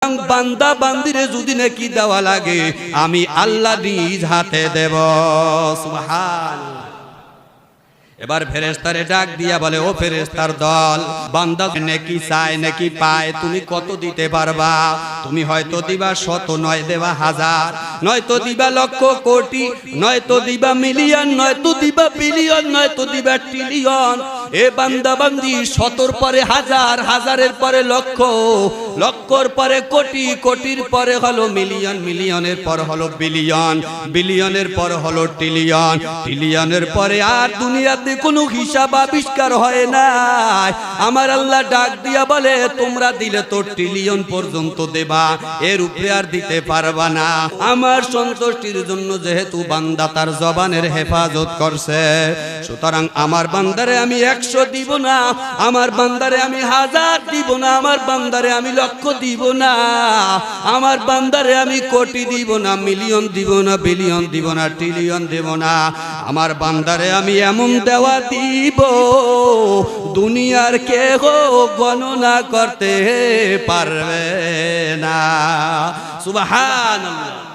সুতরাং বান্দা বান্দিরে যদি নাকি দেওয়া লাগে আমি আল্লাহ নিজ হাতে দেব। সুবহানাল্লাহ। এবার ফেরেশতারে ডাক দিয়া বলে, ও ফেরেশতার দল, বান্দা নেকি চায় নেকি পায়, তুমি কত দিতে পারবা? তুমি হয়তো দিবা 100, নয় দেবা 1000, নয়তো দিবা লক্ষ কোটি, নয়তো দিবা মিলিয়ন, নয়তো দিবা বিলিয়ন, নয়তো দিবা ট্রিলিয়ন। এ বান্দা বান্দি 100-র পরে 1000, 1000-এর পরে লক্ষ, লক্ষর পরে কোটি, কোটির পরে হলো মিলিয়ন, মিলিয়নের পর হলো বিলিয়ন, বিলিয়নের পর হলো ট্রিলিয়ন, ট্রিলিয়নের পরে আর দুনিয়াতে কোনো হিসাব আবিষ্কার হয় না। আমার আল্লাহ ডাক দিয়া বলে, তোমরা দিলে তো ট্রিলিয়ন পর্যন্ত দেবা, এর উপরে আর দিতে পারবা না। আমার সন্তুষ্টির জন্য যেহেতু বান্দা তার জবানের হেফাজত করছে, সুতরাং আমার বান্দারে আমি 100 দিব না, আমার বান্দারে আমি 1000 দিব না, আমার বান্দারে আমি লক্ষ দিব না, আমার বান্দারে আমি কোটি দিব না, মিলিয়ন দিব না, বিলিয়ন দিব না, ট্রিলিয়ন দেব না। আমার বান্দারে আমি এমন দেওয়া দিব দুনিয়ার কেহ গণনা করতে পারবে না। সুবহানাল্লাহ।